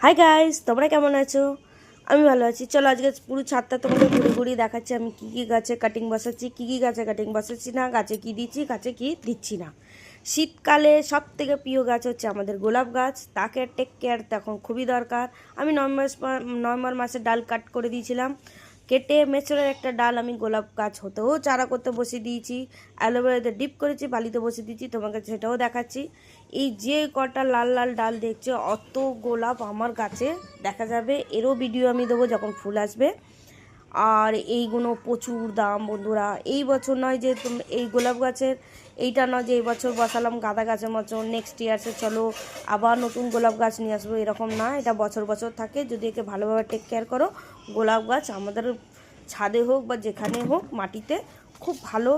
Hi guys, তোমরা কেমন আছো? আমি ভালো আছি। চলো আজকে পুরো ছাদটা তোমাদের ঘুরে ঘুরে দেখাচ্ছি আমি কী কী গাছে কাটিং বসাচ্ছি, কী কী গাছে কাটিং বসাচ্ছি না, গাছে কী দিচ্ছি, গাছে কী দিচ্ছি না। শীতকালে সব থেকে প্রিয় গাছ হচ্ছে আমাদের গোলাপ গাছ। তাকে টেক কেয়ার তখন খুবই দরকার। আমি নভেম্বর মাসে ডাল কাট করে দিয়েছিলাম, কেটে মেচরের একটা ডাল আমি গোলাপ গাছ হতেও চারা করতে বসিয়ে দিয়েছি, অ্যালোভেরাতে ডিপ করেছি, বালিতে বসিয়ে দিয়েছি, তোমাকে সেটাও দেখাচ্ছি। এই যে কটা লাল লাল ডাল দেখছো, অত গোলাপ আমার গাছে দেখা যাবে, এরও ভিডিও আমি দেবো যখন ফুল আসবে। আর এইগুলো প্রচুর দাম বন্ধুরা। এই বছর নয় যে এই গোলাপ গাছের এইটা নয় যে এই বছর বসালাম গাঁদা গাছের মতো নেক্সট ইয়ার্সে চলো আবার নতুন গোলাপ গাছ নিয়ে আসবো, এরকম না। এটা বছর বছর থাকে, যদি একে ভালোভাবে টেক কেয়ার করো। গোলাপ গাছ আমাদের ছাদে হোক বা যেখানে হোক মাটিতে খুব ভালো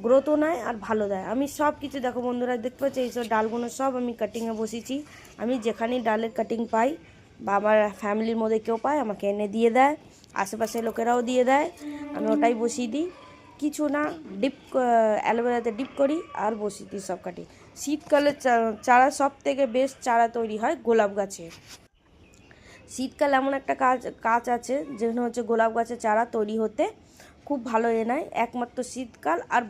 গ্রোথও নেয় আর ভালো দেয়। আমি সব কিছু দেখো বন্ধুরা, দেখতে পাচ্ছি এইসব ডালগুলো সব আমি কাটিংয়ে বসিয়েছি। আমি যেখানেই ডালের কাটিং পাই বা আমার ফ্যামিলির মধ্যে কেউ পায় আমাকে এনে দিয়ে দেয়, আশেপাশের লোকেরাও দিয়ে দেয়, আমি ওটাই বসিয়ে দিই। কিছু না, ডিপ অ্যালোভেরাতে ডিপ করি আর বসিয়ে দিই সব কাটি। শীতকালে চারা সব থেকে বেস্ট চারা তৈরি হয় গোলাপ গাছে। শীতকাল এমন একটা কাজ আছে যেখানে হচ্ছে গোলাপ গাছের চারা তৈরি হতে খুব ভালো নেয়, একমাত্র শীতকাল আর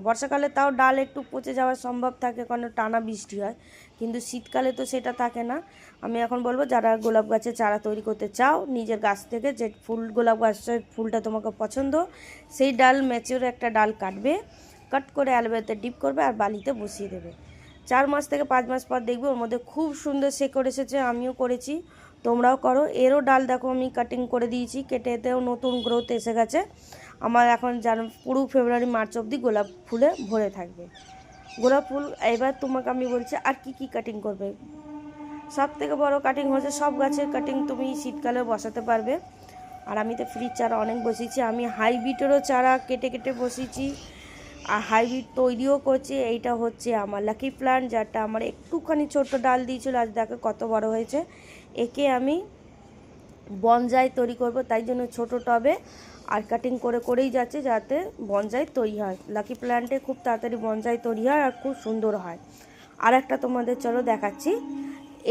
বর্ষাকালে তাও ডাল একটু পচে যাওয়ার সম্ভব থাকে, কারণ টানা বৃষ্টি হয়, কিন্তু শীতকালে তো সেটা থাকে না। আমি এখন বলবো যারা গোলাপ গাছের চারা তৈরি করতে চাও, নিজের গাছ থেকে যে গোলাপ গাছের ফুলটা তোমাকে পছন্দ, সেই ডাল ম্যাচিওর একটা ডাল কাটবে, কাট করে অ্যালোভেরাতে ডিপ করবে আর বালিতে বসিয়ে দেবে। 4 মাস থেকে 5 মাস পর দেখবে ওর মধ্যে খুব সুন্দর শেকড় এসেছে। আমিও করেছি, তোমরাও করো। এরও ডাল দেখো আমি কাটিং করে দিয়েছি, কেটে এতেও নতুন গ্রোথ এসে গেছে। আমার এখন পুরো ফেব্রুয়ারি মার্চ অবধি গোলাপ ফুলে ভরে থাকবে। গোলাপ ফুল এবার তোমাকে আমি বলছি আর কি কাটিং করবে। সব থেকে বড় কাটিং হচ্ছে সব গাছের কাটিং তুমি শীতকালে বসাতে পারবে। আর আমি তো ফ্রিজ চারা অনেক বসিয়েছি, আমি হাইব্রিডেরও চারা কেটে কেটে বসিয়েছি আর হাইব্রিড তৈরিও করছি। এইটা হচ্ছে আমার লাকি প্ল্যান্ট, যারটা আমার একটুখানি ছোট্ট ডাল দিয়েছিল, আজ দেখো কত বড় হয়েছে। একে আমি বনজাই তৈরি করব, তাই জন্য ছোট টবে আর কাটিং করেই যাচ্ছে যাতে বনজাই তৈরি হয়। লাকি প্ল্যান্টে খুব তাড়াতাড়ি বনজাই তৈরি হয় আর খুব সুন্দর হয়। আর একটা তোমাদের চলো দেখাচ্ছি,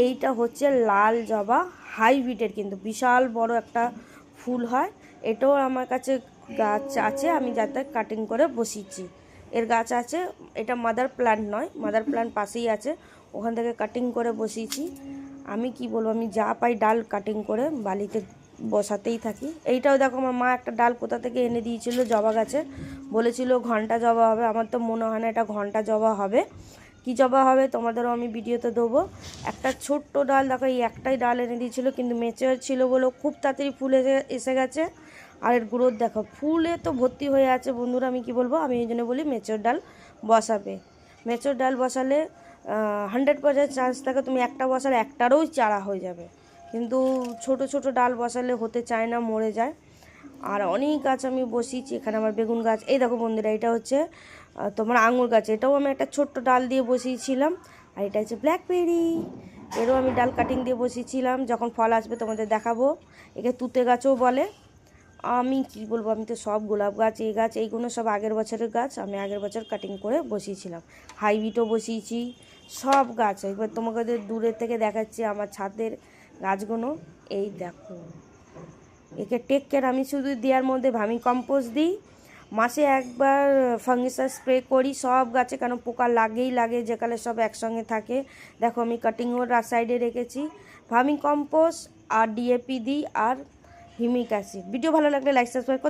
এইটা হচ্ছে লাল জবা হাইব্রিডের, কিন্তু বিশাল বড় একটা ফুল হয়। এটাও আমার কাছে গাছ আছে, আমি যাতে কাটিং করে বসিয়েছি। এর গাছ আছে, এটা মাদার প্ল্যান্ট নয়, মাদার প্ল্যান্ট পাশেই আছে, ওখান থেকে কাটিং করে বসিয়েছি। আমি কি বলবো, আমি যা পাই ডাল কাটিং করে বালিতে বসাতেই থাকি। এইটাও দেখো আমার মা একটা ডাল কোথা থেকে এনে দিয়েছিল জবা গাছের, বলেছিল ঘন্টা জবা হবে। আমার তো মনে হয় না এটা ঘন্টা জবা হবে, কি জবা হবে তোমাদেরও আমি ভিডিওতে দেবো। একটা ছোট্ট ডাল দেখো, এই একটাই ডাল এনে দিয়েছিল, কিন্তু মেচুর ছিল বলে খুব তাড়াতাড়ি ফুল এসে গেছে। আর এর গ্রোথ দেখো, ফুলে তো ভর্তি হয়ে আছে বন্ধুরা। আমি কি বলবো, আমি এই জন্য বলি মেচুর ডাল বসাবে। মেচুর ডাল বসালে 100% চান্স থাকে তুমি একটা বসালে একটারও চারা হয়ে যাবে, কিন্তু ছোট ছোট ডাল বসালে হতে চায় না, মরে যায়। আর অনেক গাছ আমি বসিয়েছি, এখানে আমার বেগুন গাছ, এই দেখো বন্ধুরা এটা হচ্ছে তোমার আঙুর গাছ, এটাও আমি একটা ছোট্ট ডাল দিয়ে বসিয়েছিলাম। আর এটা হচ্ছে ব্ল্যাকবেরি, এরও আমি ডাল কাটিং দিয়ে বসিয়েছিলাম, যখন ফল আসবে তোমাদের দেখাবো। একে তুতে গাছও বলে। আমি কি বলবো, আমি তো সব গোলাপ গাছ এই গাছ এইগুলো সব আগের বছরের গাছ, আমি আগের বছর কাটিং করে বসিয়েছিলাম। হাইব্রিডও বসিয়েছি, সব গাছ। এবার তোমাকে দূরের থেকে দেখাচ্ছি আমার ছাদের গাছগুলো, এই দেখো। একে টেক কেয়ার আমি শুধু দেওয়ার মধ্যে ভার্মি কম্পোস্ট দিই, মাসে একবার ফাঙ্গিসাইড স্প্রে করি সব গাছে, কেন পোকা লাগে, যেকালে সব একসঙ্গে থাকে। দেখো আমি কাটিংও সাইডে রেখেছি, ভার্মি কম্পোস্ট আর ডিএপি দিই আর হিউমিক অ্যাসিড। ভিডিও ভালো লাগলে লাইক সাবস্ক্রাইব করতে